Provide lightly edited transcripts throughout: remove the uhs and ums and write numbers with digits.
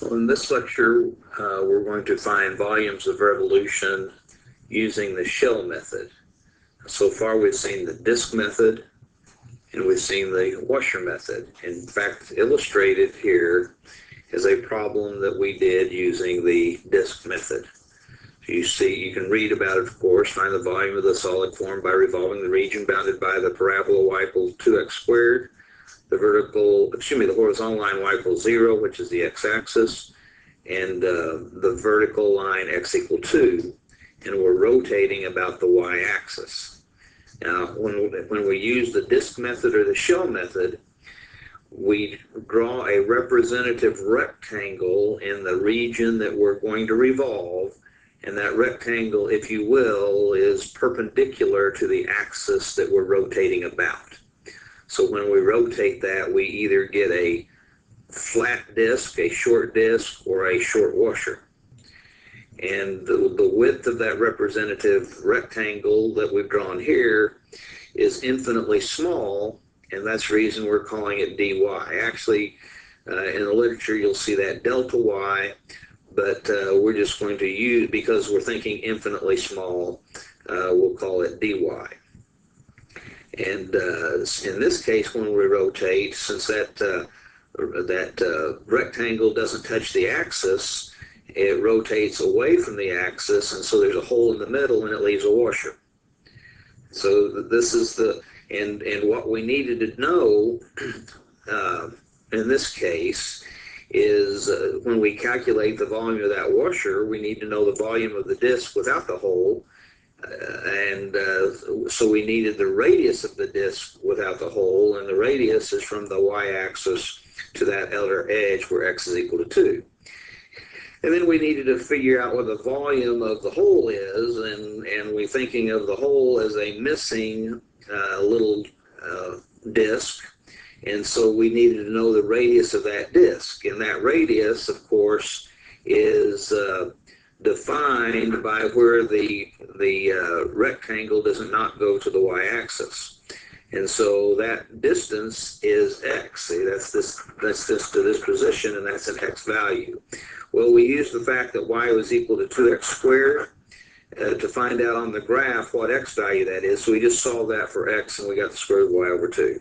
Well, in this lecture, we're going to find volumes of revolution using the shell method. So far, we've seen the disk method and we've seen the washer method. In fact, illustrated here is a problem that we did using the disk method. So you can read about it, of course, find the volume of the solid form by revolving the region bounded by the parabola y equals 2x squared. The horizontal line y equals 0, which is the x-axis, and the vertical line x equal 2, and we're rotating about the y-axis. Now, when we use the disk method or the shell method, we draw a representative rectangle in the region that we're going to revolve, and that rectangle, if you will, is perpendicular to the axis that we're rotating about. So when we rotate that, we either get a flat disc, a short disc, or a short washer. And the width of that representative rectangle that we've drawn here is infinitely small, and that's the reason we're calling it dy. Actually, in the literature, you'll see that delta y, but we're just going to use, because we're thinking infinitely small, we'll call it dy. And in this case, when we rotate, since that rectangle doesn't touch the axis, it rotates away from the axis, and so there's a hole in the middle, and it leaves a washer. So this is and what we needed to know in this case is when we calculate the volume of that washer, we need to know the volume of the disc without the hole. So we needed the radius of the disc without the hole, and the radius is from the y-axis to that outer edge where x is equal to 2. And then we needed to figure out what the volume of the hole is, and we're thinking of the hole as a missing little disc, and so we needed to know the radius of that disc, and that radius, of course, is defined by where the rectangle does not go to the y-axis, and so that distance is x. See, that's this to this position, and that's an x value. Well, we used the fact that y was equal to 2x squared to find out on the graph what x value that is. So we just solved that for x, and we got the square root of y over 2.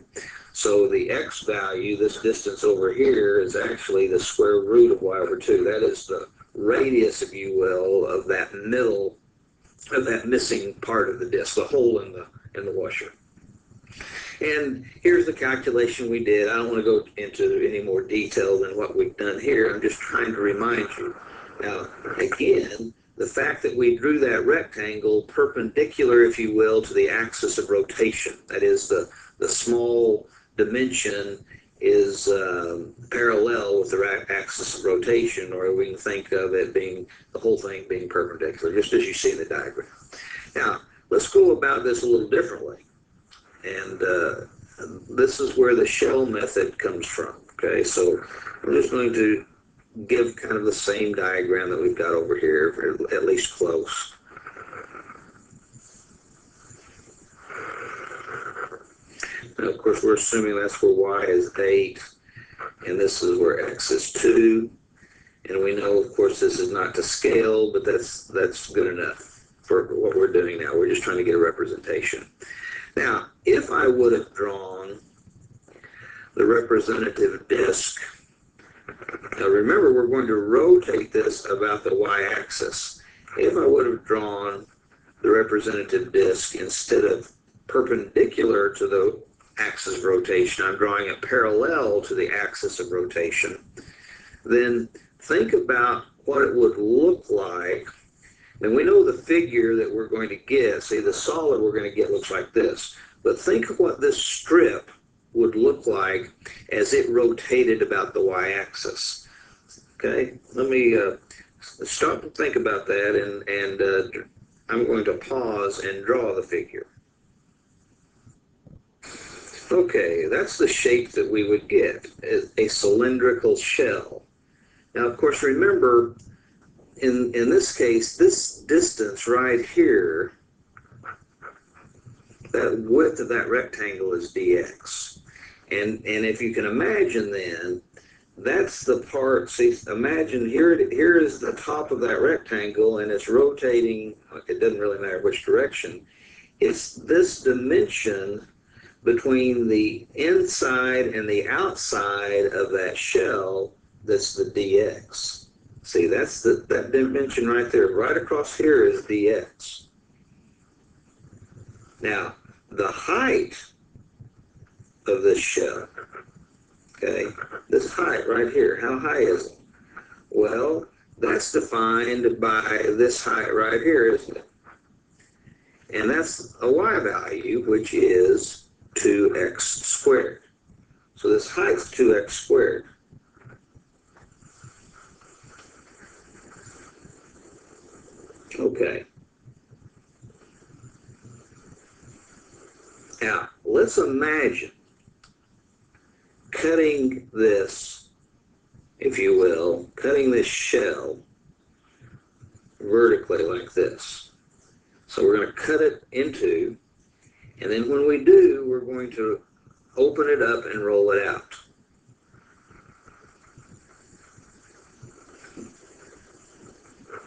So the x value, this distance over here, is actually the square root of y over 2. That is the radius, if you will, of that middle, of that missing part of the disc, the hole in the washer. And here's the calculation we did. I don't want to go into any more detail than what we've done here. I'm just trying to remind you. Now, again, the fact that we drew that rectangle perpendicular, if you will, to the axis of rotation, that is, the small dimension is parallel with the axis of rotation, or we can think of it being, the whole thing being perpendicular, just as you see in the diagram. Now, let's go about this a little differently. And this is where the shell method comes from. Okay, so I'm just going to give kind of the same diagram that we've got over here, or at least close. Now, of course, we're assuming that's where y is 8, and this is where x is 2. And we know, of course, this is not to scale, but that's good enough for what we're doing now. We're just trying to get a representation. Now, if I would have drawn the representative disk, now remember, we're going to rotate this about the y-axis. If I would have drawn the representative disk instead of perpendicular to the axis of rotation, I'm drawing it parallel to the axis of rotation, then think about what it would look like. And we know the figure that we're going to get, say the solid we're going to get looks like this, but think of what this strip would look like as it rotated about the y-axis. Okay, let me stop and think about that, and I'm going to pause and draw the figure. Okay, that's the shape that we would get, a cylindrical shell. Now, of course, remember, in this case, this distance right here, that width of that rectangle is dx. And if you can imagine then, that's the part, see, imagine here is the top of that rectangle, and it's rotating, it doesn't really matter which direction. It's this dimension between the inside and the outside of that shell that's the dx. See, that's that dimension right there. Right across here is dx. Now, the height of this shell, okay, this height right here, how high is it? Well, that's defined by this height right here, isn't it? And that's a y value, which is 2x squared. So this height's 2x squared. Okay. Now, let's imagine cutting this, if you will, cutting this shell vertically like this. So we're going to cut it into, and then when we do, we're going to open it up and roll it out.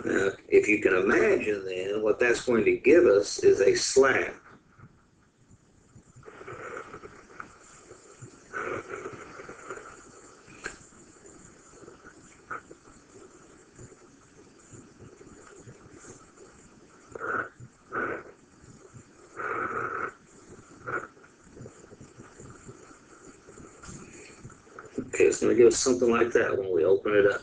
Now, if you can imagine then, what that's going to give us is a slab. Okay, it's going to give us something like that when we open it up.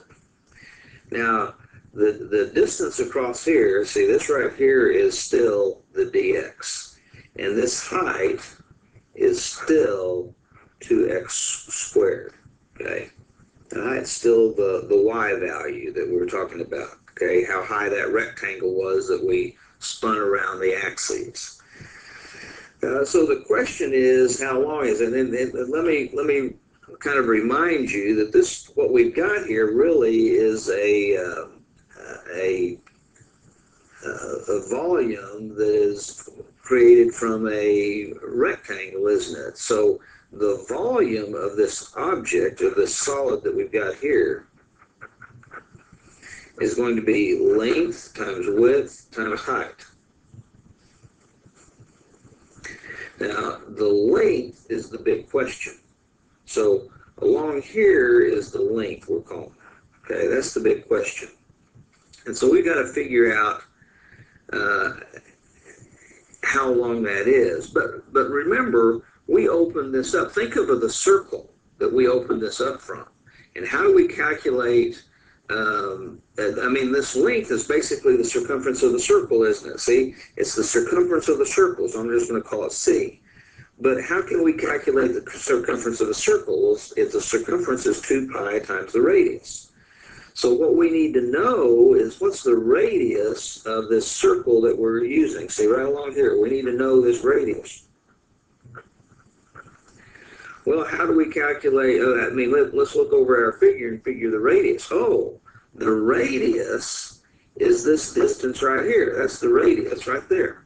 Now, the distance across here, see, this right here is still the dx. And this height is still 2x squared, okay? The height's still the y value that we were talking about, okay? How high that rectangle was that we spun around the axes. So the question is, how long is it? And let me kind of remind you that this, what we've got here, really is a volume that is created from a rectangle, isn't it? So the volume of this object, of this solid that we've got here, is going to be length times width times height. Now, the length is the big question. So along here is the length, we're calling it. Okay, that's the big question. And so we've got to figure out how long that is. But remember, we opened this up. Think of the circle that we opened this up from. And how do we calculate, I mean, this length is basically the circumference of the circle, isn't it? See, it's the circumference of the circle, so I'm just going to call it C. But how can we calculate the circumference of a circle if the circumference is 2 pi times the radius? So what we need to know is what's the radius of this circle that we're using. See, right along here, we need to know this radius. Well, how do we calculate, I mean, let's look over our figure and figure the radius. Oh, the radius is this distance right here. That's the radius right there.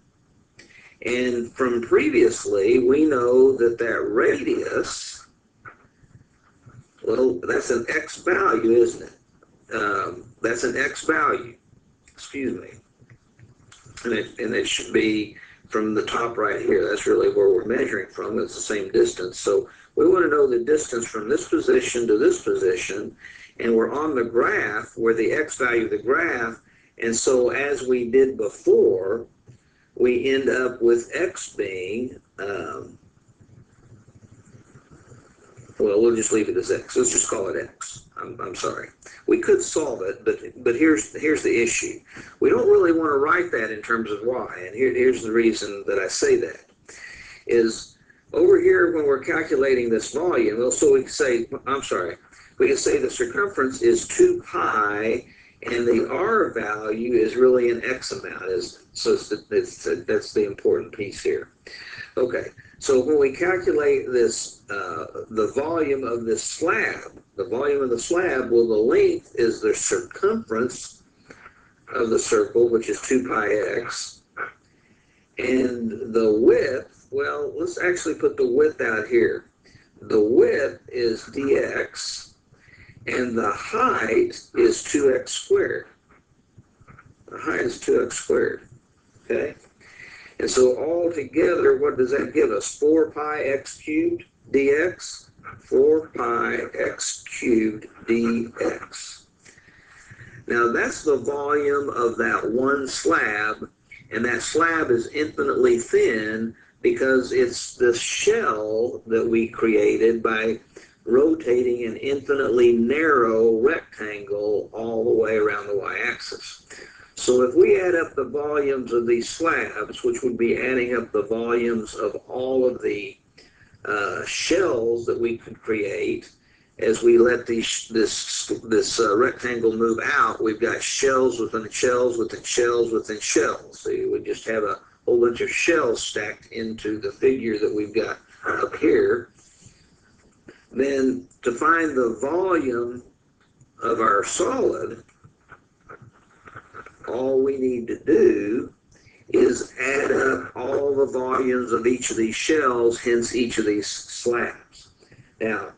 And from previously, we know that that radius, well, that's an x value, isn't it? That's an x value, excuse me. And it should be from the top right here. That's really where we're measuring from. It's the same distance. So we want to know the distance from this position to this position. And we're on the graph, where the x value of the graph. And so as we did before, we end up with x being, well, we'll just leave it as x. Let's just call it x. I'm sorry. We could solve it, but here's the issue. We don't really want to write that in terms of y, and here's the reason that I say that. Is over here when we're calculating this volume, well, so we can say, we can say the circumference is 2 pi, and the r value is really an x amount. So that's the important piece here. Okay, so when we calculate this, the volume of this slab, well, the length is the circumference of the circle, which is 2 pi x, and the width, well, let's actually put the width out here. The width is dx, and the height is 2x squared. The height is 2x squared, okay? And so all together, what does that give us? 4 pi x cubed dx? 4 pi x cubed dx. Now that's the volume of that one slab, and that slab is infinitely thin because it's the shell that we created by rotating an infinitely narrow rectangle all the way around the y-axis. So if we add up the volumes of these slabs, which would be adding up the volumes of all of the shells that we could create, as we let this rectangle move out, we've got shells within shells within shells within shells. So you would just have a whole bunch of shells stacked into the figure that we've got up here. Then to find the volume of our solid, all we need to do is add up all the volumes of each of these shells, hence each of these slabs. Now,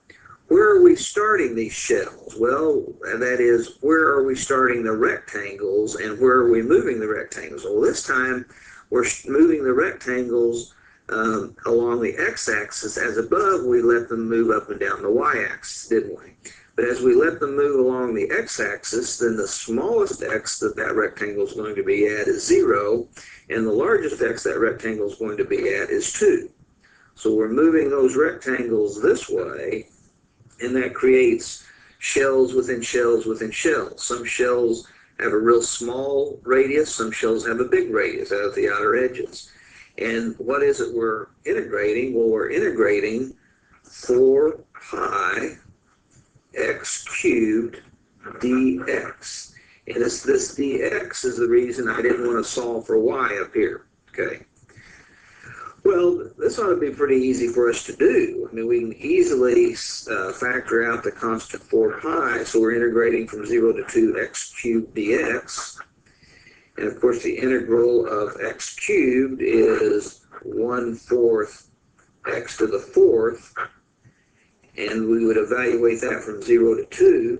where are we starting these shells? Well, that is, where are we starting the rectangles and where are we moving the rectangles? Well, this time we're moving the rectangles along the x-axis. As above, we let them move up and down the y-axis, didn't we? But as we let them move along the x-axis, then the smallest x that rectangle is going to be at is 0, and the largest x that rectangle is going to be at is 2. So we're moving those rectangles this way, and that creates shells within shells within shells. Some shells have a real small radius, some shells have a big radius out of the outer edges. And what is it we're integrating? Well, we're integrating 4 pi x cubed dx. And this dx is the reason I didn't want to solve for y up here, okay? Well, this ought to be pretty easy for us to do. I mean, we can easily factor out the constant 4 pi, so we're integrating from 0 to 2 x cubed dx. And of course, the integral of x cubed is 1/4 x to the 4th, and we would evaluate that from 0 to 2.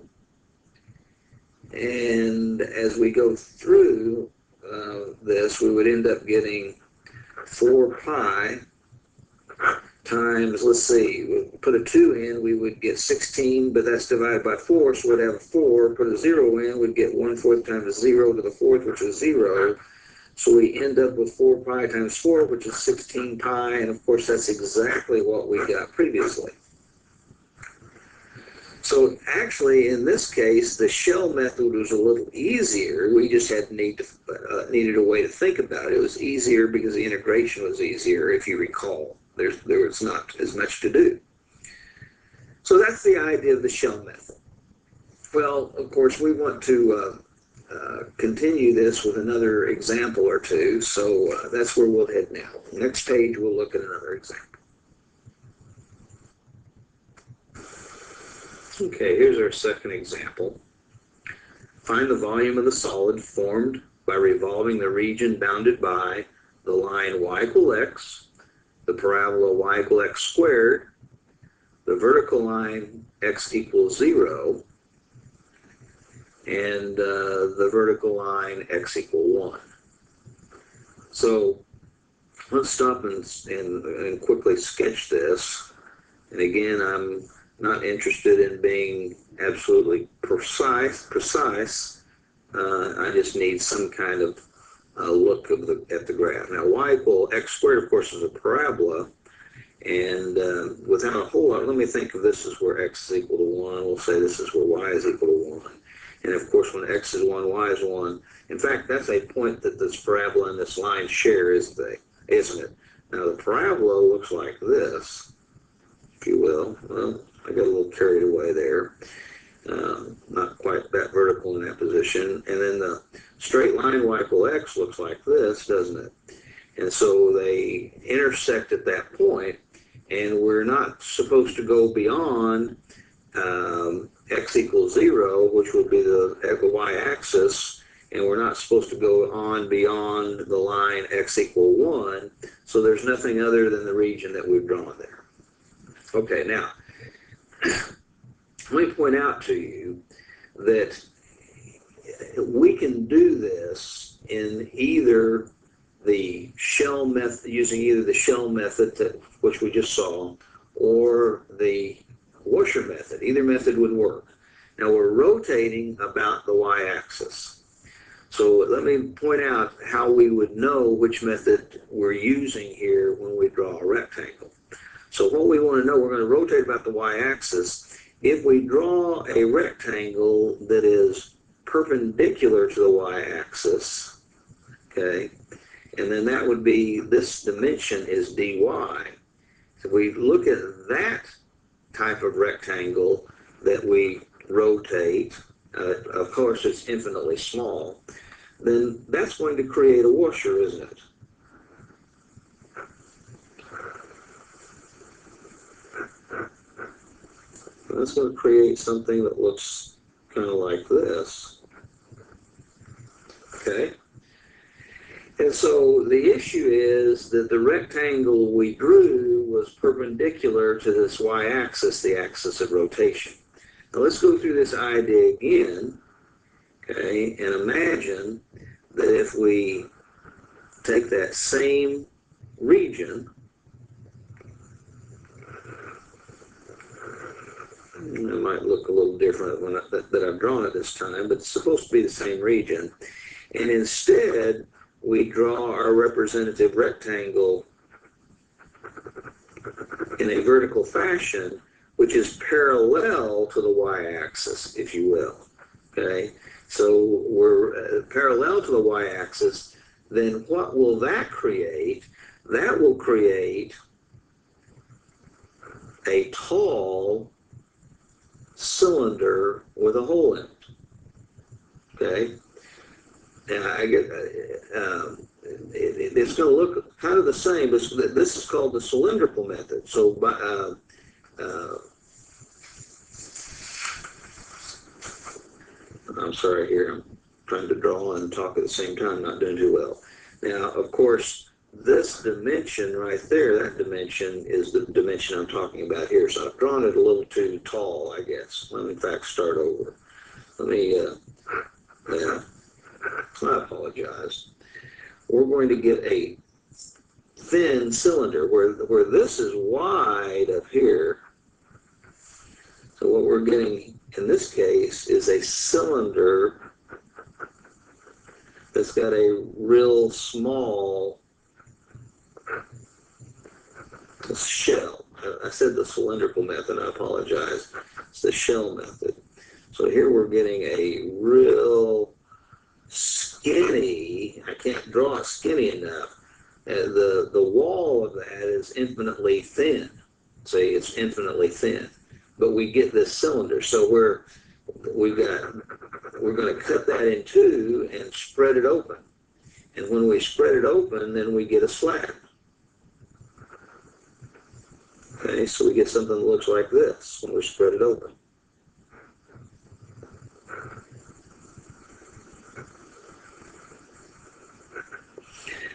And as we go through this, we would end up getting 4 pi times, let's see, we'll put a 2 in, we would get 16, but that's divided by 4, so we'd have a 4. Put a 0 in, we'd get 1/4 times 0 to the 4th, which is 0. So we end up with 4 pi times 4, which is 16 pi, and of course that's exactly what we got previously. So actually, in this case, the shell method was a little easier. We just needed a way to think about it. It was easier because the integration was easier, if you recall. There was not as much to do. So that's the idea of the shell method. Well, of course, we want to continue this with another example or two, so that's where we'll head now. Next page, we'll look at another example. Okay, here's our second example. Find the volume of the solid formed by revolving the region bounded by the line y equal x, the parabola y equal x squared, the vertical line x equals 0, and the vertical line x equal 1. So let's stop and quickly sketch this. And again, I'm not interested in being absolutely precise. I just need some kind of look at the graph. Now, y equal x squared, of course, is a parabola. And without a whole lot, let me think of this as where x is equal to 1. We'll say this is where y is equal to 1. And of course, when x is 1, y is 1. In fact, that's a point that this parabola and this line share, isn't it? Now, the parabola looks like this, if you will. Well, I got a little carried away there. Not quite that vertical in that position. And then the straight line y equal x looks like this, doesn't it? And so they intersect at that point, and we're not supposed to go beyond x equals 0, which would be the y-axis, and we're not supposed to go on beyond the line x equal 1, so there's nothing other than the region that we've drawn there. Okay, now, let me point out to you that we can do this in either the shell method, using either the shell method, which we just saw, or the washer method. Either method would work. Now we're rotating about the y-axis. So let me point out how we would know which method we're using here when we draw a rectangle. So what we want to know, we're going to rotate about the y-axis. If we draw a rectangle that is perpendicular to the y-axis, okay, and then that would be, this dimension is dy. If we look at that type of rectangle that we rotate, of course it's infinitely small, then that's going to create a washer, isn't it? That's going to create something that looks kind of like this. Okay? And so the issue is that the rectangle we drew was perpendicular to this y-axis, the axis of rotation. Now let's go through this idea again, okay, and imagine that if we take that same region, it might look a little different when that I've drawn it this time, but it's supposed to be the same region, and instead we draw our representative rectangle in a vertical fashion, which is parallel to the y-axis, if you will. Okay, so we're parallel to the y-axis. Then what will that create? That will create a tall cylinder with a hole in it. Okay. Now, it's going to look kind of the same, but this is called the cylindrical method. So, I'm sorry here, I'm trying to draw and talk at the same time, not doing too well. Now, of course, this dimension right there, that dimension is the dimension I'm talking about here. So I've drawn it a little too tall, I guess. Let me, in fact, start over. Let me, yeah. I apologize. We're going to get a thin cylinder where this is wide up here. So what we're getting in this case is a cylinder that's got a real small shell. I said the cylindrical method, I apologize. It's the shell method. So here we're getting a real skinny, I can't draw it skinny enough. The wall of that is infinitely thin. Say it's infinitely thin. But we get this cylinder. So we're going to cut that in two and spread it open. And when we spread it open, then we get a slab. Okay, so we get something that looks like this when we spread it open.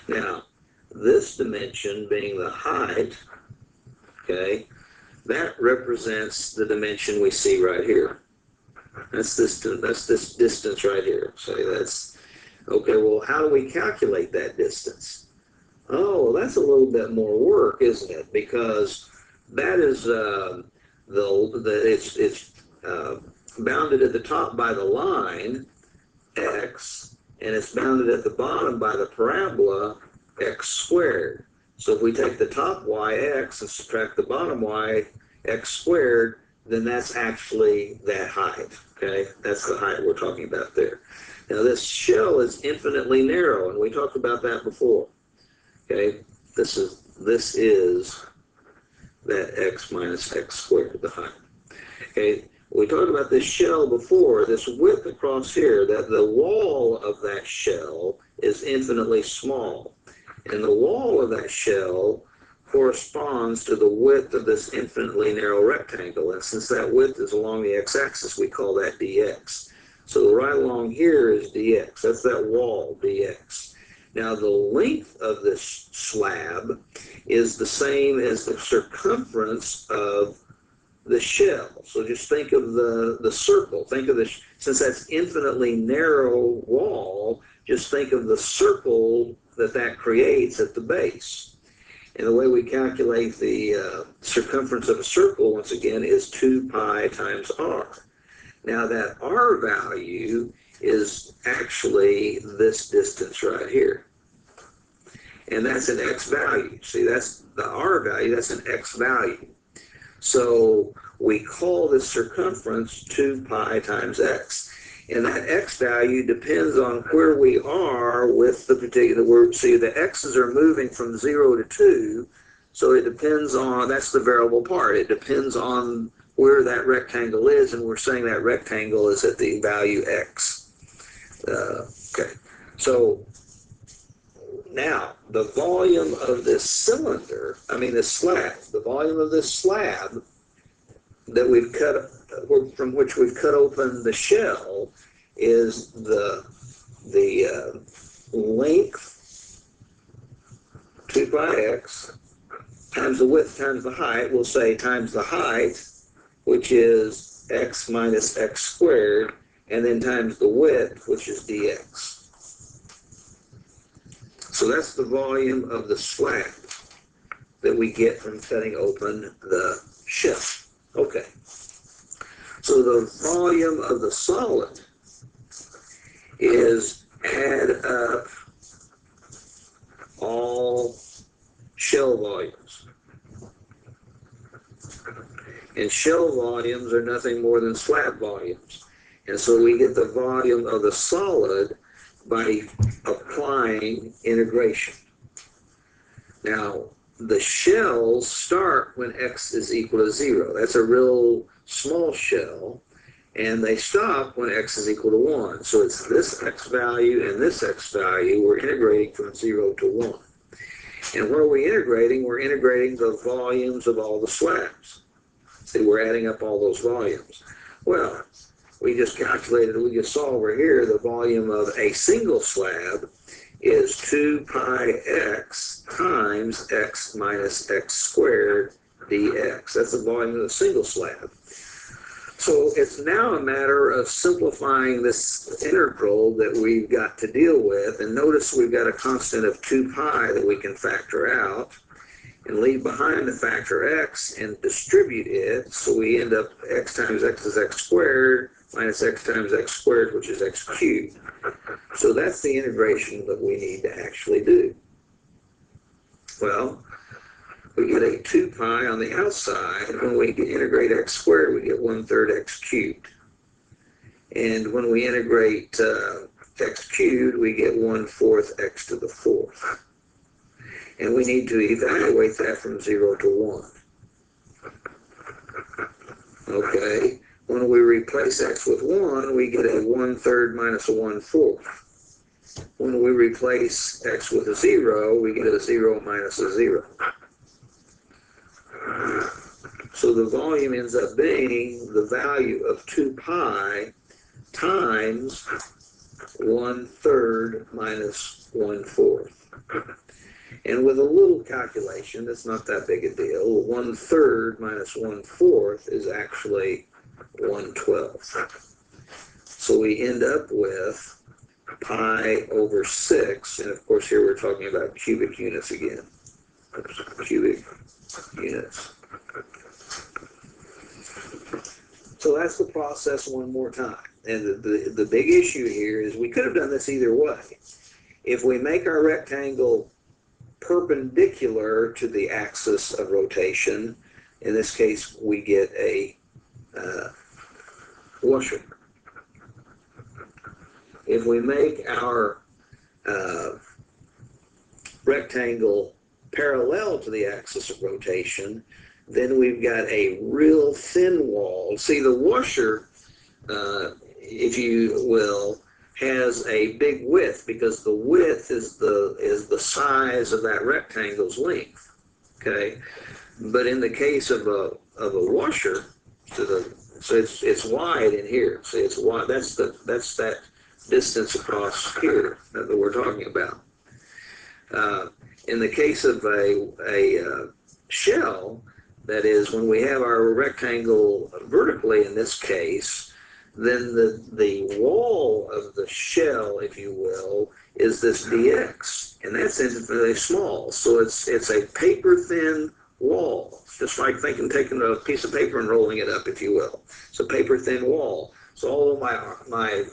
Now, this dimension being the height, okay, that represents the dimension we see right here. That's this distance right here. So that's, okay, well, how do we calculate that distance? Oh, that's a little bit more work, isn't it? Because that is, it's bounded at the top by the line, x, and it's bounded at the bottom by the parabola, x squared. So if we take the top yx and subtract the bottom y, x squared, then that's actually that height, okay? That's the height we're talking about there. Now this shell is infinitely narrow, and we talked about that before, okay? This is that x minus x squared, the height, okay? We talked about this shell before, this width across here, that the wall of that shell is infinitely small. And the wall of that shell corresponds to the width of this infinitely narrow rectangle. And since that width is along the x-axis, we call that dx. So right along here is dx. That's that wall, dx. Now the length of this slab is the same as the circumference of the shell. So just think of the circle. Think of this, since that's infinitely narrow wall, just think of the circle that creates at the base. And the way we calculate the circumference of a circle, once again, is 2 pi times r. Now that r value is actually this distance right here. And that's an x value. See, that's the r value, that's an x value. So we call this circumference 2 pi times x. And that x value depends on where we are with the particular word. See, the x's are moving from 0 to 2, so it depends on, that's the variable part. It depends on where that rectangle is, and we're saying that rectangle is at the value x. Okay, so now the volume of this cylinder, this slab, the volume of this slab that we've cut, from which we've cut open the shell, is the length 2 pi x times the width times the height. We'll say times the height, which is x minus x squared, and then times the width, which is dx. So that's the volume of the slab that we get from cutting open the shell. Okay. So the volume of the solid is add up all shell volumes. And shell volumes are nothing more than slab volumes. And so we get the volume of the solid by applying integration. Now, the shells start when x is equal to 0. That's a real small shell, and they stop when x is equal to 1. So it's this x value and this x value. We're integrating from 0 to 1. And what are we integrating? We're integrating the volumes of all the slabs. See, we're adding up all those volumes. Well, we just calculated, we just saw over here, the volume of a single slab is 2 pi x times x minus x squared dx. That's the volume of the single slab. So it's now a matter of simplifying this integral that we've got to deal with. And notice we've got a constant of 2 pi that we can factor out and leave behind the factor x and distribute it. So we end up x times x is x squared minus x times x squared, which is x cubed. So that's the integration that we need to actually do. Well, we get a 2 pi on the outside. When we integrate x squared, we get 1/3 x cubed. And when we integrate x cubed, we get 1/4 x to the 4th. And we need to evaluate that from 0 to 1. Okay. When we replace x with 1, we get a 1/3 minus a 1/4. When we replace x with a 0, we get a 0 minus a 0. So the volume ends up being the value of 2 pi times 1/3 minus 1/4. And with a little calculation, it's not that big a deal. 1/3 minus 1/4 is actually 1/12. So we end up with pi over 6, and of course here we're talking about cubic units again. Cubic units. So that's the process one more time. And the big issue here is we could have done this either way. If we make our rectangle perpendicular to the axis of rotation, in this case we get a washer. If we make our rectangle parallel to the axis of rotation, then we've got a real thin wall. See, the washer, if you will, has a big width because the width is the size of that rectangle's length. Okay, but in the case of a washer, so it's wide in here. See, it's wide. That's that distance across here that we're talking about. In the case of a shell, That is, when we have our rectangle vertically in this case, then the wall of the shell, if you will, is this dx, and that's infinitely small. So it's a paper-thin wall. It's just like taking a piece of paper and rolling it up, if you will. It's a paper-thin wall. So although my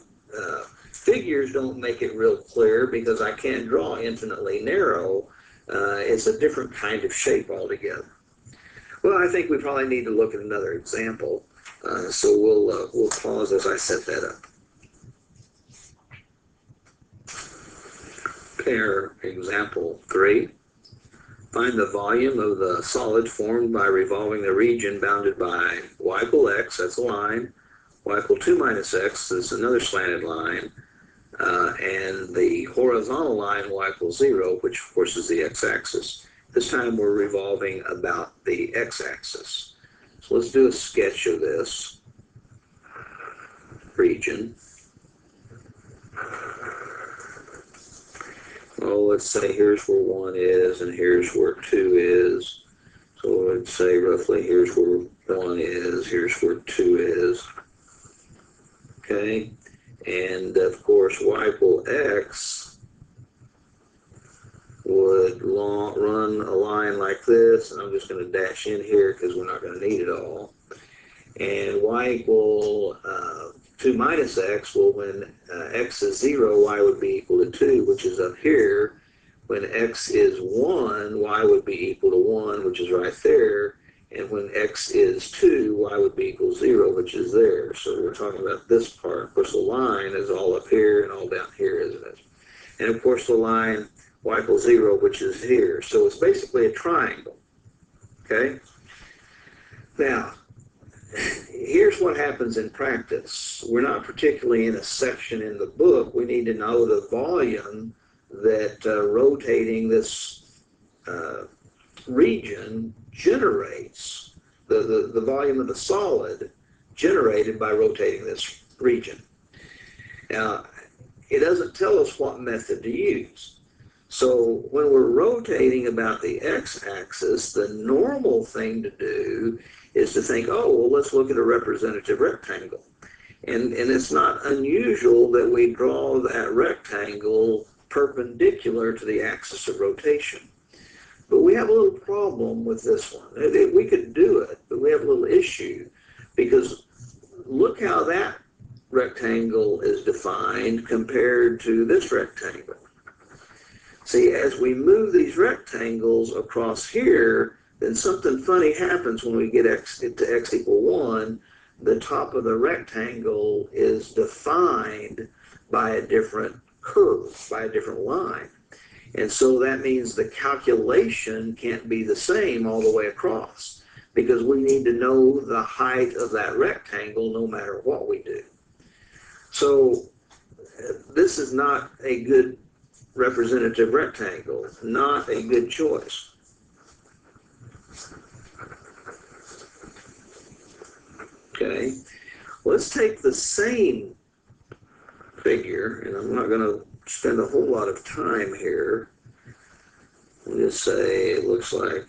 figures don't make it real clear because I can't draw infinitely narrow, it's a different kind of shape altogether. Well, I think we probably need to look at another example. So we'll pause as I set that up. Pair example 3. Find the volume of the solid formed by revolving the region bounded by y equal x, that's a line, y equal 2 minus x, that's another slanted line, and the horizontal line y equals 0, which of course is the x-axis. This time we're revolving about the x-axis. So let's do a sketch of this region. Well, let's say here's where 1 is and here's where 2 is. So let's say roughly here's where 1 is, here's where 2 is. Okay, and of course y equal x would run a line like this, and I'm just going to dash in here because we're not going to need it all. And y equal 2 minus x, well, when x is 0, y would be equal to 2, which is up here. When x is 1, y would be equal to 1, which is right there. And when x is 2, y would be equal to 0, which is there. So we're talking about this part. Of course, the line is all up here and all down here, isn't it? And of course, the line y equals 0, which is here. So it's basically a triangle. Okay? Now, here's what happens in practice. We're not particularly in a section in the book. We need to know the volume that rotating this region generates, the volume of the solid generated by rotating this region. Now, it doesn't tell us what method to use. So when we're rotating about the x-axis, the normal thing to do is to think, oh, well, let's look at a representative rectangle. And it's not unusual that we draw that rectangle perpendicular to the axis of rotation. But we have a little problem with this one. We could do it, but we have a little issue because look how that rectangle is defined compared to this rectangle. See, as we move these rectangles across here, then something funny happens when we get to x equal 1. The top of the rectangle is defined by a different curve, by a different line. And so that means the calculation can't be the same all the way across because we need to know the height of that rectangle no matter what we do. So this is not a good representative rectangle, not a good choice. Okay, let's take the same figure, and I'm not going to spend a whole lot of time here. We'll just say it looks like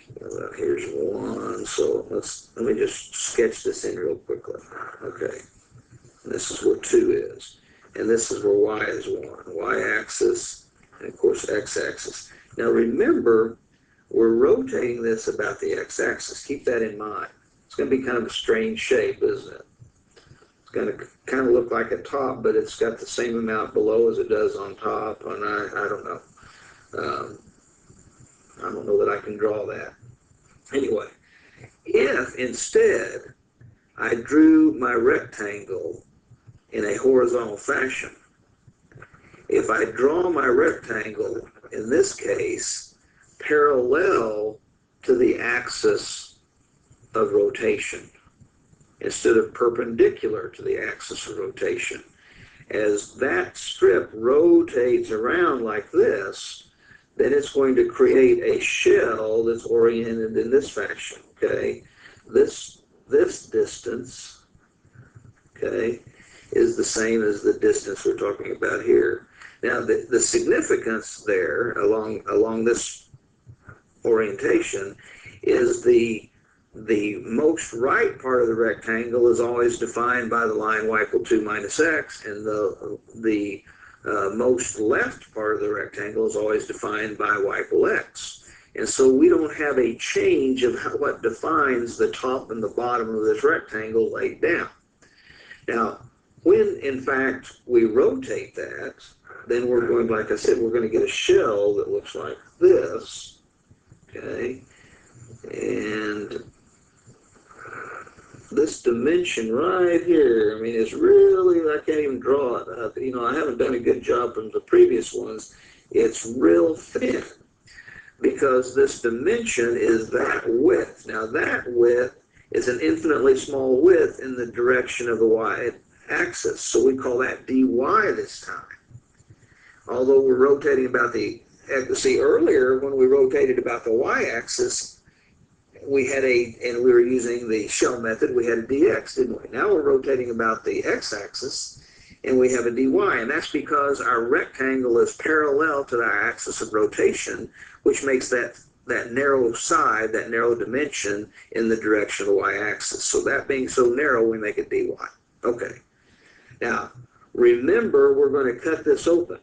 here's 1. So let me just sketch this in real quickly. Okay, and this is where 2 is, and this is where y is 1, y-axis, and of course x-axis. Now remember, we're rotating this about the x-axis. Keep that in mind. It's going to be kind of a strange shape, isn't it? It's going to kind of look like a top, but it's got the same amount below as it does on top, and I don't know. I don't know that I can draw that. Anyway, if instead I drew my rectangle in a horizontal fashion, if I draw my rectangle, in this case, parallel to the axis of rotation, instead of perpendicular to the axis of rotation, as that strip rotates around like this, then it's going to create a shell that's oriented in this fashion, okay? This distance, okay, is the same as the distance we're talking about here. Now, the significance there along this orientation is the the most right part of the rectangle is always defined by the line y equal 2 minus x, and the most left part of the rectangle is always defined by y equal x. And so we don't have a change of what defines the top and the bottom of this rectangle laid down. Now, when in fact we rotate that, then we're going, like I said, we're going to get a shell that looks like this, okay? And this dimension right here, I mean, it's really, I can't even draw it. You know, I haven't done a good job from the previous ones. It's real thin because this dimension is that width. Now, that width is an infinitely small width in the direction of the y-axis, so we call that dy this time. Although we're rotating about the, see, earlier when we rotated about the y-axis, we had and we were using the shell method, we had a dx, didn't we? Now we're rotating about the x-axis, and we have a dy, and that's because our rectangle is parallel to the axis of rotation, which makes that narrow side, that narrow dimension, in the direction of the y-axis. So that being so narrow, we make it dy. Okay. Now, remember, we're going to cut this open.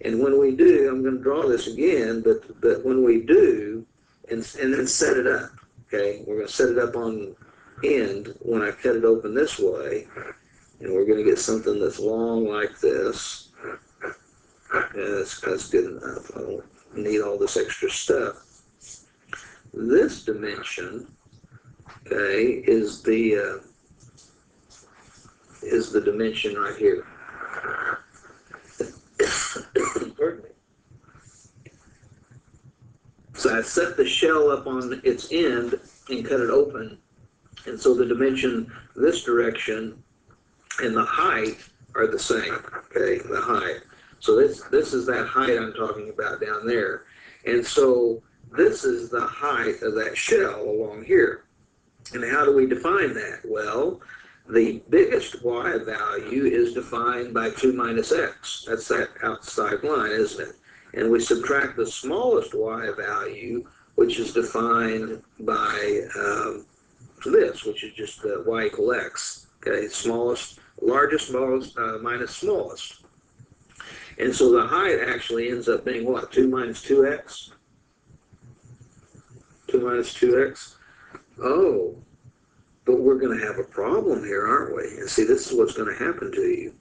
And when we do, I'm going to draw this again, but when we do, and then set it up, okay? We're going to set it up on end when I cut it open this way, and we're going to get something that's long like this. Yeah, that's good enough. I don't need all this extra stuff. This dimension, okay, is the dimension right here. Pardon me. So I set the shell up on its end and cut it open, and so the dimension this direction and the height are the same, okay, the height. So this is that height I'm talking about down there. And so this is the height of that shell along here. And how do we define that? Well, the biggest y value is defined by 2 minus x. That's that outside line, isn't it? And we subtract the smallest y value, which is defined by this, which is just y equal x. Okay, smallest, largest, smallest, minus smallest. And so the height actually ends up being what? 2 minus 2x? 2 minus 2x? Oh, but we're going to have a problem here, aren't we? And see, this is what's going to happen to you.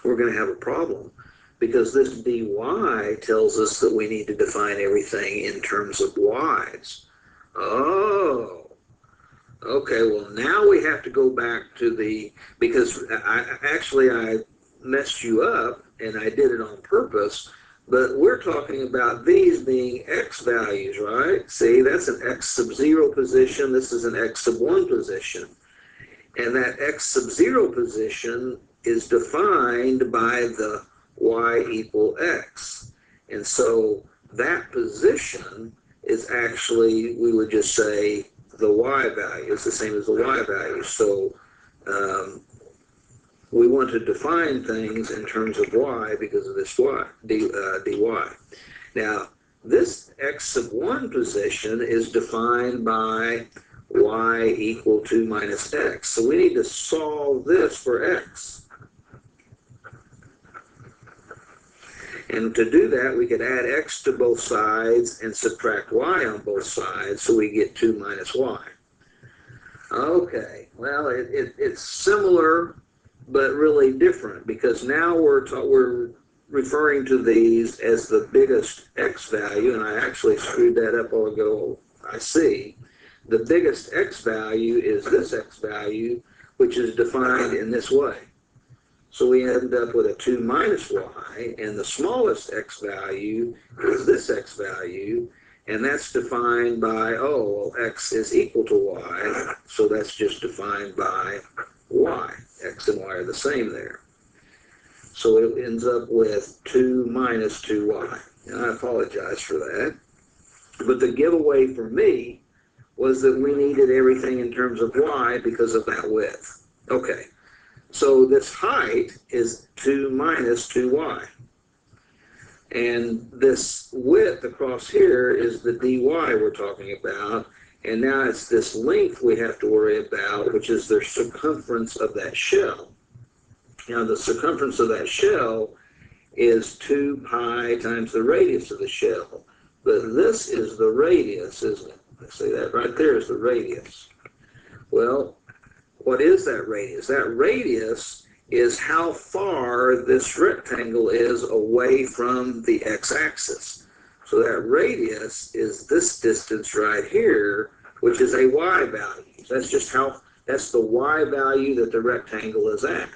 We're going to have a problem, because this dy tells us that we need to define everything in terms of y's. Oh, okay, well now we have to go back to because I messed you up, and I did it on purpose, but we're talking about these being x values, right? See, that's an x sub 0 position, this is an x sub 1 position, and that x sub 0 position is defined by the y equal x. And so that position is actually, we would just say, the y value. It's the same as the y value. So we want to define things in terms of y because of this dy. Now, this x sub 1 position is defined by y equal 2 minus x. So we need to solve this for x. And to do that, we could add x to both sides and subtract y on both sides, so we get 2 minus y. Okay, well, it's similar, but really different, because now we're referring to these as the biggest x value, and I actually screwed that up a while ago, I see. The biggest x value is this x value, which is defined in this way. So we end up with a 2 minus y, and the smallest x value is this x value, and that's defined by, oh, well, x is equal to y, so that's just defined by y. X and y are the same there. So it ends up with 2 minus 2y. And I apologize for that. But the giveaway for me was that we needed everything in terms of y because of that width. Okay. So this height is 2 minus 2y. And this width across here is the dy we're talking about. And now it's this length we have to worry about, which is the circumference of that shell. Now the circumference of that shell is 2 pi times the radius of the shell. But this is the radius, isn't it? Let's say that right there is the radius. Well, what is that radius? That radius is how far this rectangle is away from the x-axis. So that radius is this distance right here, which is a y value. That's the y value that the rectangle is at.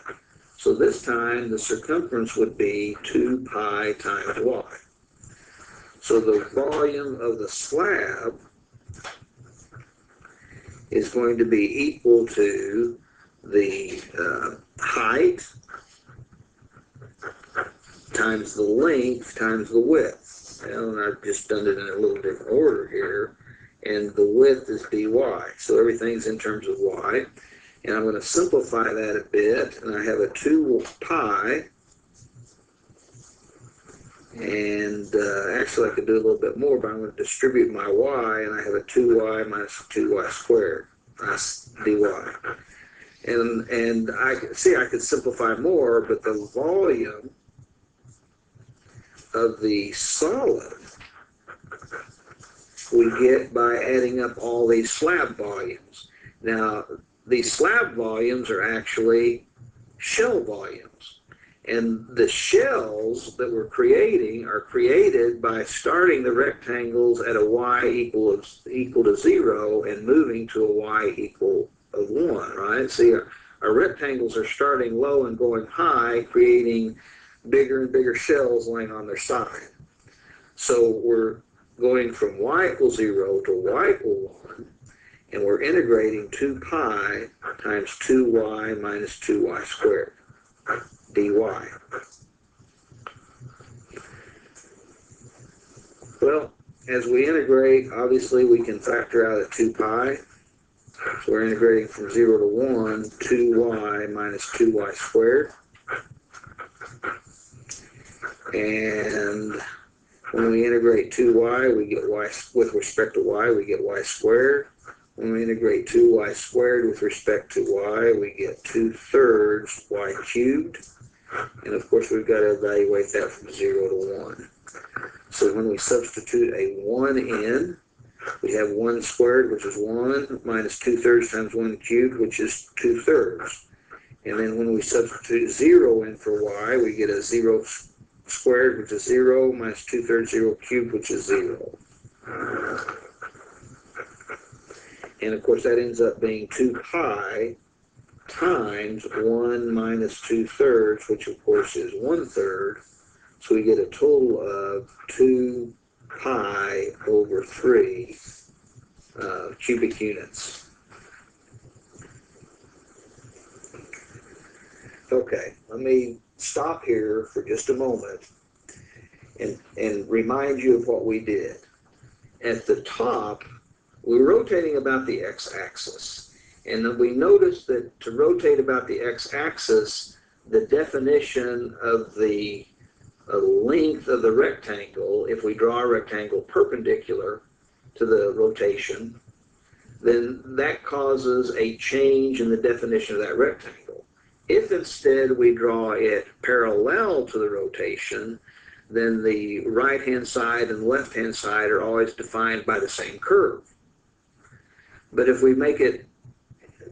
So this time the circumference would be 2 pi times y. So the volume of the slab is going to be equal to the height times the length times the width. And I've just done it in a little different order here. And the width is dy. So everything's in terms of y. And I'm going to simplify that a bit. And I have a 2 pi. And actually I could do a little bit more, but I'm going to distribute my y, and I have a 2y minus 2y squared, that's dy. And I could simplify more, but the volume of the solid we get by adding up all these slab volumes. Now, these slab volumes are actually shell volumes. And the shells that we're creating are created by starting the rectangles at a y equal to 0 and moving to a y equal of 1, right? See, our rectangles are starting low and going high, creating bigger and bigger shells laying on their side. So we're going from y equals 0 to y equal 1, and we're integrating 2 pi times 2y minus 2y squared. dy. Well, as we integrate, obviously we can factor out a 2 pi. So we're integrating from 0 to 1, 2y minus 2y squared. And when we integrate 2y, we get y, with respect to y, we get y squared. When we integrate 2y squared with respect to y, we get 2/3 y cubed. And of course, we've got to evaluate that from 0 to 1. So when we substitute a 1 in, we have 1 squared, which is 1, minus 2/3 times 1 cubed, which is 2/3. And then when we substitute 0 in for y, we get a 0 squared, which is 0, minus 2/3 0 cubed, which is 0. And of course, that ends up being 2 pi times 1 minus 2/3, which of course is 1/3. So we get a total of 2 pi over 3 cubic units. Okay, let me stop here for just a moment and remind you of what we did. At the top, we're rotating about the x-axis. And then we noticed that to rotate about the x-axis, the definition of the length of the rectangle, if we draw a rectangle perpendicular to the rotation, then that causes a change in the definition of that rectangle. If instead we draw it parallel to the rotation, then the right-hand side and left-hand side are always defined by the same curve. But if we make it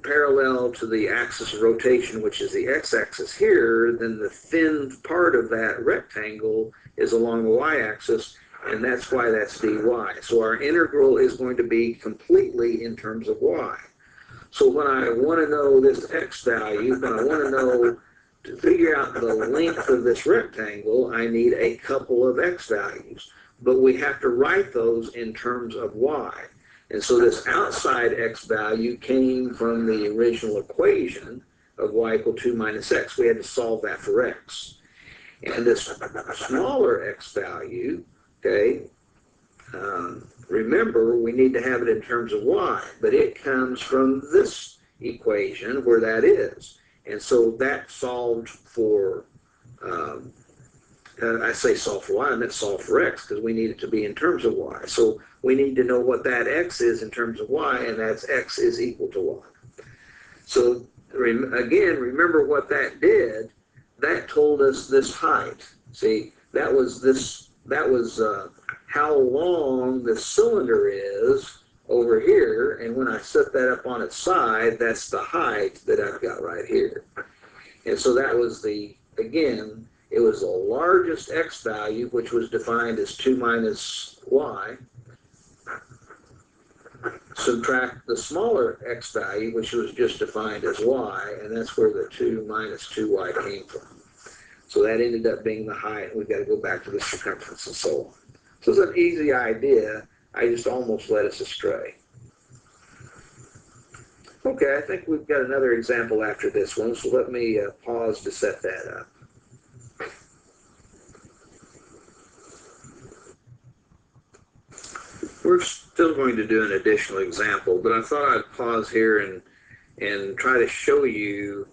parallel to the axis of rotation, which is the x-axis here, then the thin part of that rectangle is along the y-axis, and that's why that's dy. So our integral is going to be completely in terms of y. So when I want to know this x value, when I want to know to figure out the length of this rectangle, I need a couple of x values. But we have to write those in terms of y. And so this outside x value came from the original equation of y equal 2 minus x. We had to solve that for x. And this smaller x value, okay, remember, we need to have it in terms of y, but it comes from this equation where that is. And so that solved for I say solve for y, I meant solve for x because we need it to be in terms of y. So we need to know what that x is in terms of y, and that's x is equal to y. So again, remember what that did. That told us this height. See, that was how long the cylinder is over here, and when I set that up on its side, that's the height that I've got right here. And so that was again, it was the largest x value, which was defined as 2 minus y, subtract the smaller x value, which was just defined as y, and that's where the 2 minus 2y came from. So that ended up being the height, and we've got to go back to the circumference and so on. So it's an easy idea. I just almost led us astray. Okay, I think we've got another example after this one, so let me pause to set that up. We're still going to do an additional example, but I thought I'd pause here and try to show you,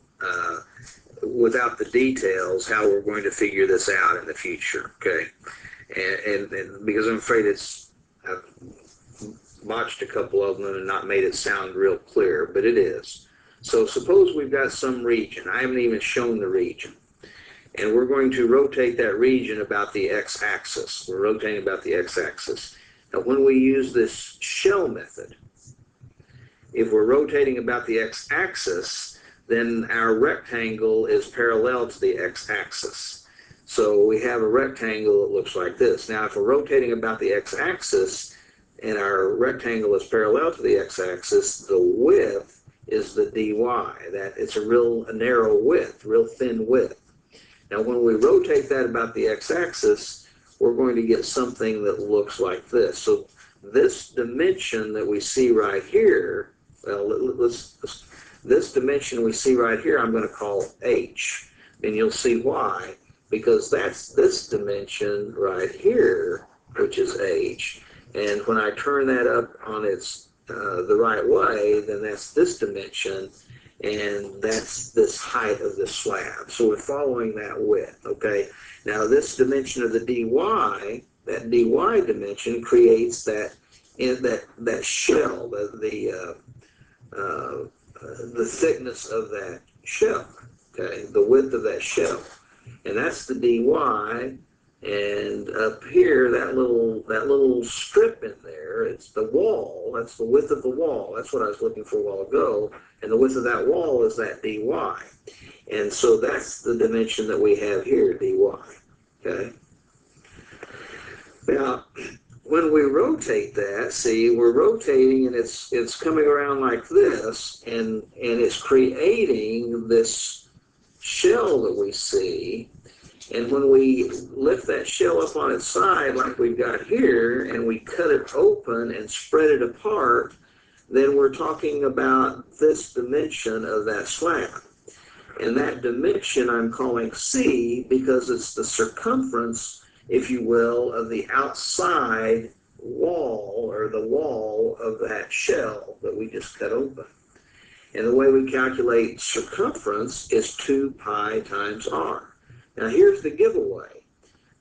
without the details, how we're going to figure this out in the future, okay? And because I'm afraid I've botched a couple of them and not made it sound real clear, but it is. So suppose we've got some region. I haven't even shown the region. And we're going to rotate that region about the x-axis. We're rotating about the x-axis. Now, when we use this shell method, if we're rotating about the x-axis, then our rectangle is parallel to the x-axis. So we have a rectangle that looks like this. Now, if we're rotating about the x-axis and our rectangle is parallel to the x-axis, the width is the dy. That it's a narrow width, real thin width. Now, when we rotate that about the x-axis, we're going to get something that looks like this. So this dimension that we see right here, well, this dimension we see right here, I'm going to call h. And you'll see why, because that's this dimension right here, which is h. And when I turn that up on its the right way, then that's this dimension, and that's this height of the slab. So we're following that width, okay? Now this dimension of the dy, that dy dimension creates that shell, the thickness of that shell, okay? The width of that shell, and that's the dy. And up here, that little strip in there, it's the wall. That's the width of the wall. That's what I was looking for a while ago. And the width of that wall is that dy. And so that's the dimension that we have here, dy. Okay? Now, when we rotate that, see, we're rotating and it's coming around like this, and it's creating this shell that we see. And when we lift that shell up on its side like we've got here, and we cut it open and spread it apart, then we're talking about this dimension of that slab. And that dimension I'm calling C because it's the circumference, if you will, of the outside wall, or the wall of that shell that we just cut open. And the way we calculate circumference is 2 pi times r. Now here's the giveaway.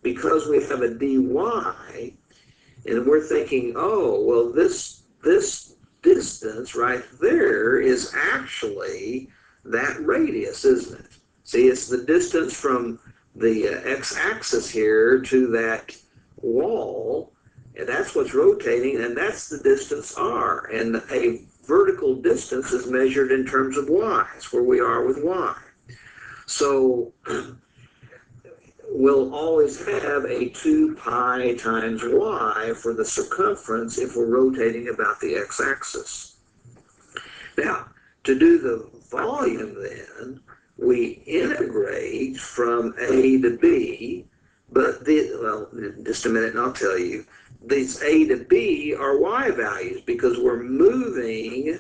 Because we have a dy, and we're thinking, oh, well, this distance right there is actually that radius, isn't it? See, it's the distance from the x-axis here to that wall, and that's what's rotating, and that's the distance r. And a vertical distance is measured in terms of y. It's where we are with y. So we'll always have a 2 pi times y for the circumference if we're rotating about the x-axis. Now, to do the volume then, we integrate from A to B, but well, just a minute and I'll tell you. These A to B are y values because we're moving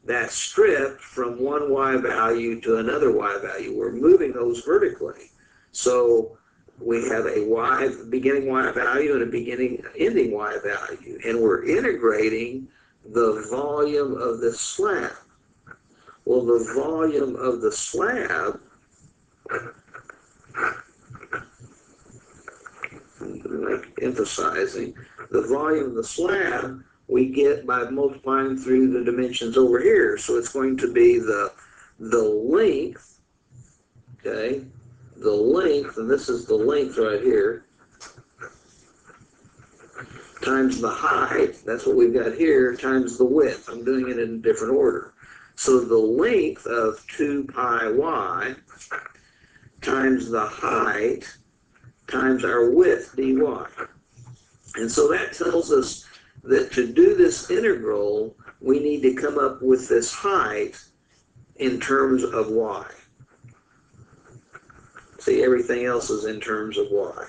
that strip from one y value to another y value. We're moving those vertically. So we have a beginning y value and a ending y value, and we're integrating the volume of the slab. Well, the volume of the slab emphasizing. The volume of the slab we get by multiplying through the dimensions over here. So it's going to be the length, okay, the length, and this is the length right here, times the height, that's what we've got here, times the width. I'm doing it in a different order. So the length of 2 pi y times the height times our width dy. And so that tells us that to do this integral, we need to come up with this height in terms of y. See, everything else is in terms of y.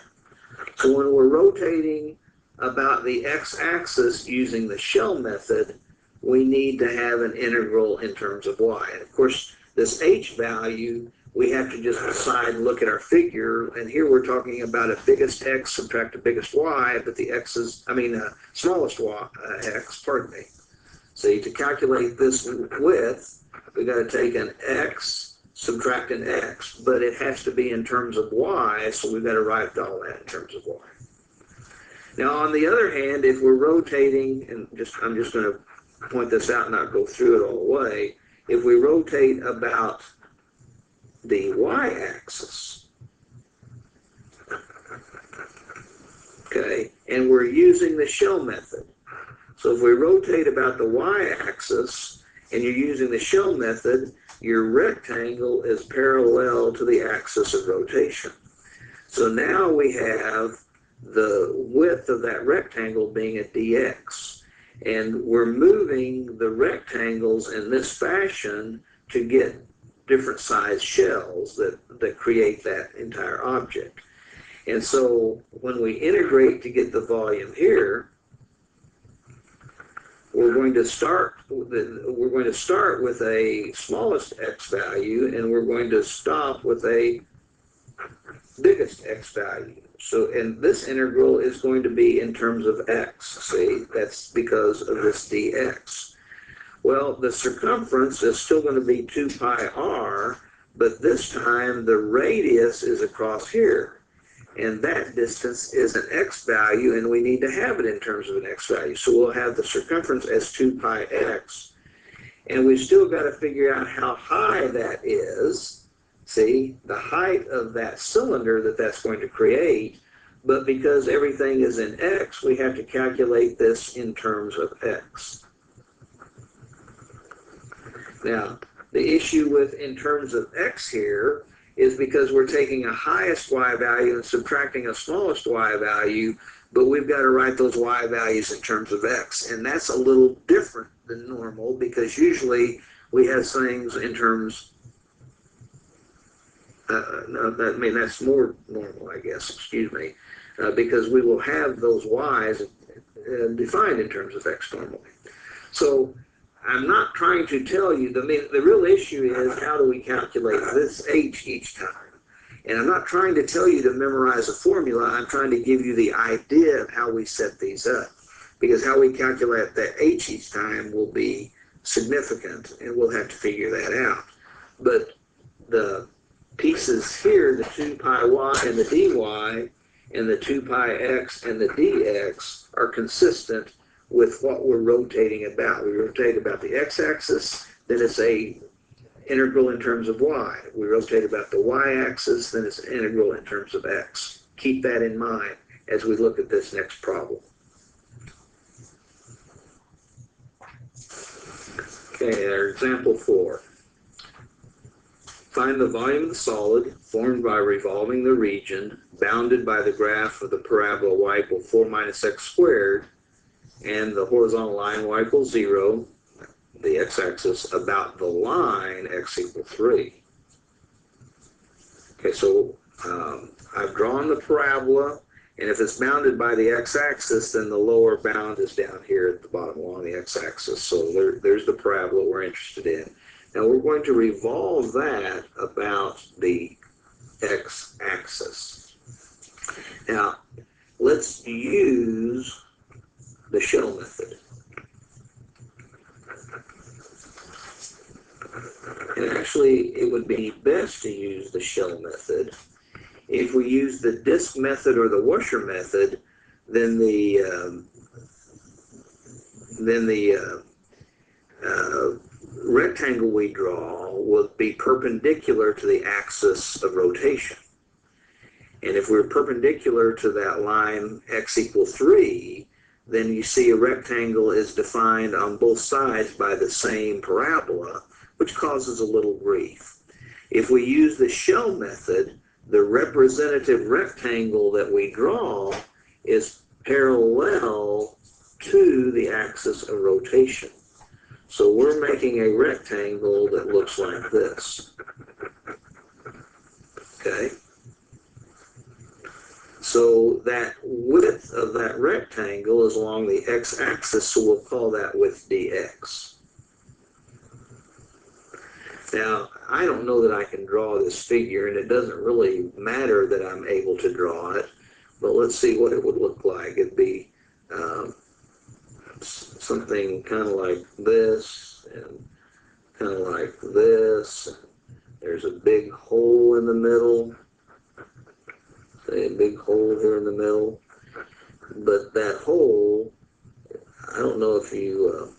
So when we're rotating about the x-axis using the shell method, we need to have an integral in terms of y. And of course, this h value, we have to just decide, look at our figure, and here we're talking about a biggest x subtract the biggest y, but the smallest y, x, pardon me. See, to calculate this width, we've got to take an x, subtract an x, but it has to be in terms of y, so we've got to write all that in terms of y. Now, on the other hand, if we're rotating, and I'm just going to point this out and not go through it all the way, if we rotate about the y-axis, okay, and we're using the shell method. So if we rotate about the y-axis and you're using the shell method, your rectangle is parallel to the axis of rotation. So now we have the width of that rectangle being a dx. And we're moving the rectangles in this fashion to get different size shells that create that entire object. And so when we integrate to get the volume here, we're going to start with a smallest x value, and we're going to stop with a biggest x value. So, and this integral is going to be in terms of x. See, that's because of this dx. Well, the circumference is still going to be 2 pi r, but this time the radius is across here. And that distance is an x value, and we need to have it in terms of an x value. So we'll have the circumference as 2 pi x. And we've still got to figure out how high that is. See, the height of that cylinder that's going to create. But because everything is in x, we have to calculate this in terms of x. Now, the issue with in terms of x here is because we're taking a highest y value and subtracting a smallest y value, but we've got to write those y values in terms of x. And that's a little different than normal, because usually we have things in terms, that's more normal, I guess, excuse me, because we will have those y's defined in terms of x normally. So I'm not trying to tell you, the real issue is how do we calculate this h each time. And I'm not trying to tell you to memorize a formula, I'm trying to give you the idea of how we set these up. Because how we calculate that h each time will be significant, and we'll have to figure that out. But the pieces here, the 2 pi y and the dy, and the 2 pi x and the dx are consistent with what we're rotating about. We rotate about the x-axis, then it's a integral in terms of y. We rotate about the y-axis, then it's an integral in terms of x. Keep that in mind as we look at this next problem. Okay, our example 4. Find the volume of the solid formed by revolving the region bounded by the graph of the parabola y equals 4 minus x squared and the horizontal line y equals 0, the x-axis, about the line x equals 3. Okay, so I've drawn the parabola, and if it's bounded by the x-axis, then the lower bound is down here at the bottom along the x-axis. So there's the parabola we're interested in. Now we're going to revolve that about the x-axis. Now, let's use the shell method. And actually, it would be best to use the shell method. If we use the disk method or the washer method, then the rectangle we draw will be perpendicular to the axis of rotation. And if we're perpendicular to that line x equal 3, then you see a rectangle is defined on both sides by the same parabola, which causes a little grief. If we use the shell method, the representative rectangle that we draw is parallel to the axis of rotation. So we're making a rectangle that looks like this. Okay? So that width of that rectangle is along the x-axis, so we'll call that width dx. Now, I don't know that I can draw this figure, and it doesn't really matter that I'm able to draw it, but let's see what it would look like. It'd be something kind of like this, and kind of like this. There's a big hole in the middle. Say a big hole here in the middle. But that hole, I don't know if you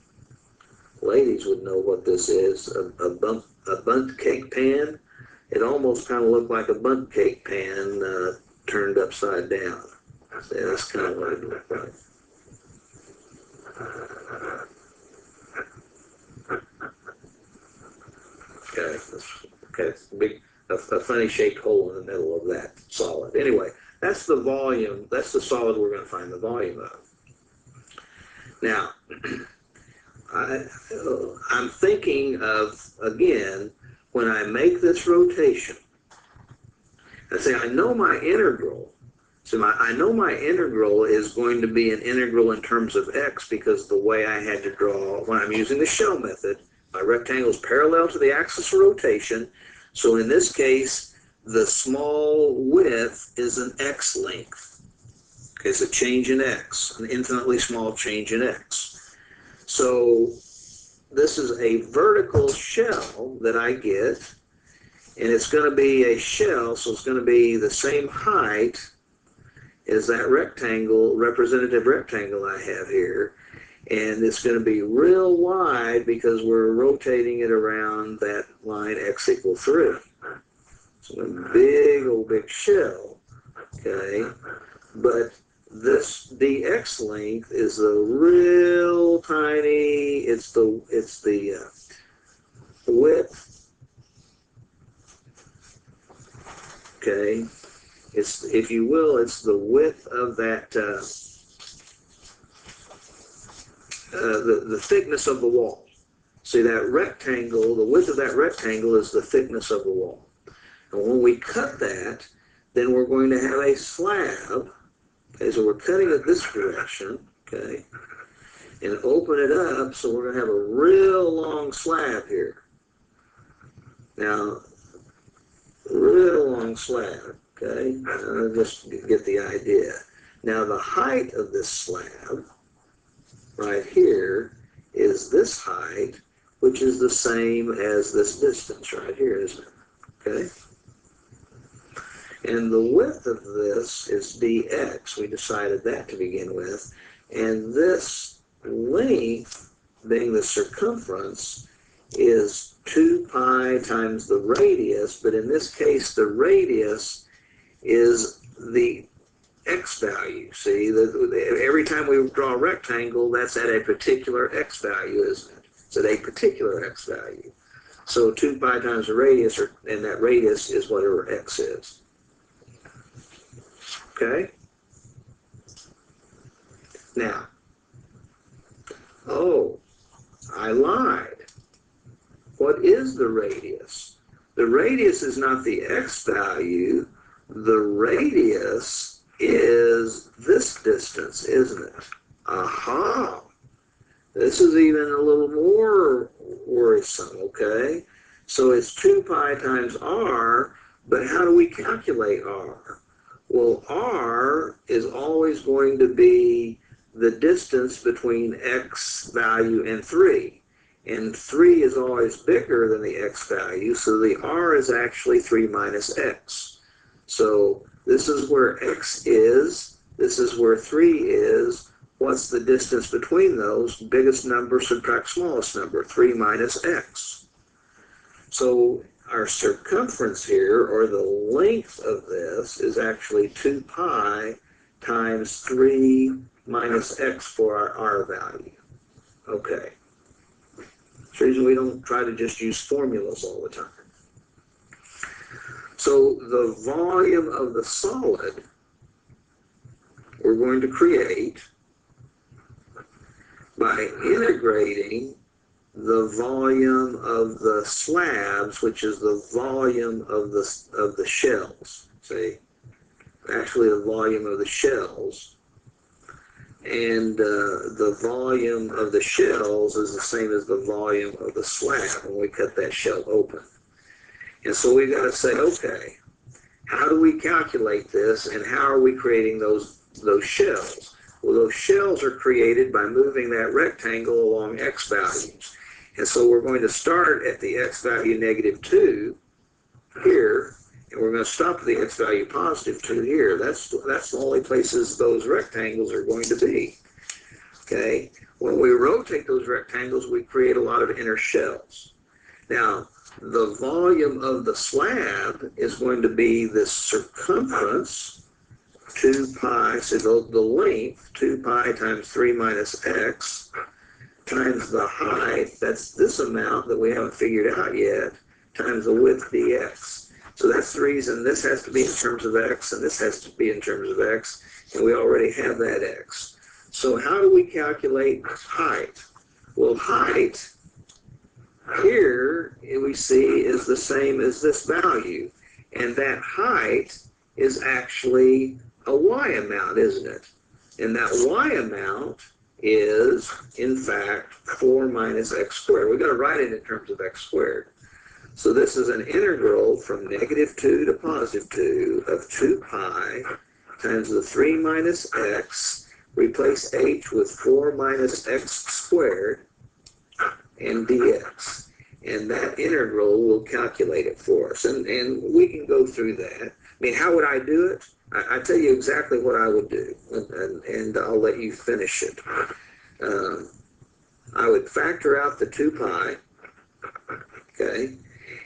ladies would know what this is, a bundt cake pan. It almost kind of looked like a bundt cake pan turned upside down. See, that's kind of what it looked like. Okay, it's a funny shaped hole in the middle of that solid. Anyway, that's the volume, that's the solid we're going to find the volume of. Now, I'm thinking of, again, when I make this rotation, I say I know my integral. So I know my integral is going to be an integral in terms of x because the way I had to draw, when I'm using the shell method, my rectangle is parallel to the axis of rotation. So in this case, the small width is an x length. Okay, it's a change in x, an infinitely small change in x. So this is a vertical shell that I get, and it's going to be a shell, so it's going to be the same height as that rectangle, representative rectangle I have here. And it's going to be real wide because we're rotating it around that line x equal 3. So a big shell, okay? But this dx length is a real tiny, it's the width, okay? It's, if you will, it's the width of that, the thickness of the wall. See that rectangle, the width of that rectangle is the thickness of the wall. And when we cut that, then we're going to have a slab. Okay, so we're cutting it this direction, okay, and open it up, so we're going to have a real long slab here. Now, real long slab, okay, just get the idea. Now, the height of this slab right here is this height, which is the same as this distance right here, isn't it? Okay? And the width of this is dx. We decided that to begin with. And this length, being the circumference, is 2 pi times the radius, but in this case the radius is the x value. See, every time we draw a rectangle, that's at a particular x value, isn't it? It's at a particular x value. So 2 pi times the radius, and that radius is whatever x is. Okay? Now, oh, I lied. What is the radius? The radius is not the x value. The radius is this distance, isn't it? Aha! This is even a little more worrisome, okay? So it's 2 pi times r, but how do we calculate r? Well, r is always going to be the distance between x value and 3. And 3 is always bigger than the x value, so the r is actually 3 minus x. So this is where x is, This is where 3 is. What's the distance between those? Biggest number subtract smallest number, 3 minus x. So our circumference here, or the length of this, is actually 2 pi times 3 minus x for our r value. Okay. So we don't try to just use formulas all the time. So the volume of the solid we're going to create by integrating the volume of the slabs, which is the volume of the shells. See, actually the volume of the shells, and the volume of the shells is the same as the volume of the slab when we cut that shell open. And so we've got to say, okay, how do we calculate this, and how are we creating those shells? Well, those shells are created by moving that rectangle along x values. And so we're going to start at the x value -2 here, and we're going to stop at the x value +2 here. That's the only places those rectangles are going to be. Okay? When we rotate those rectangles, we create a lot of inner shells. Now, the volume of the slab is going to be this circumference, 2 pi, so the length, 2 pi times 3 minus x, times the height, that's this amount that we haven't figured out yet, times the width dx. So that's the reason this has to be in terms of x, and this has to be in terms of x, and we already have that x. So how do we calculate height? Well, height here we see is the same as this value, and that height is actually a y amount, isn't it? And that y amount is, in fact, 4 minus x squared. We've got to write it in terms of x squared. So this is an integral from -2 to +2 of 2 pi times the 3 minus x, replace h with 4 minus x squared, and dx. And that integral will calculate it for us. And we can go through that. I mean, how would I do it? I tell you exactly what I would do, and I'll let you finish it. I would factor out the 2 pi, okay,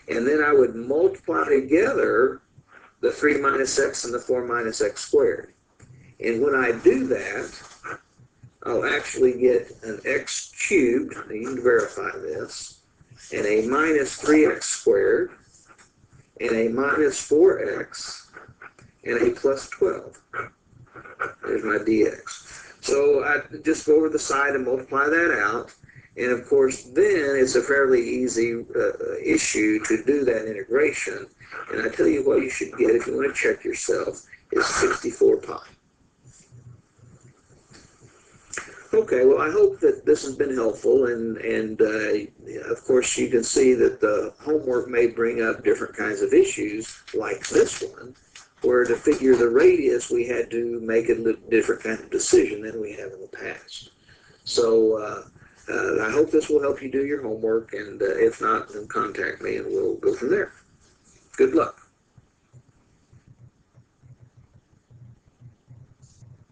and then I would multiply together the 3 minus x and the 4 minus x squared. And when I do that, I'll actually get an x cubed, you can verify this, and a minus 3x squared, and a minus 4x, and a plus 12. There's my dx. So I just go over the side and multiply that out, and of course then it's a fairly easy issue to do that integration. And I tell you what you should get if you want to check yourself is 64 pi. Okay, well, I hope that this has been helpful, and of course you can see that the homework may bring up different kinds of issues like this one, where to figure the radius we had to make a different kind of decision than we have in the past. So I hope this will help you do your homework, and if not, then contact me and we'll go from there. Good luck.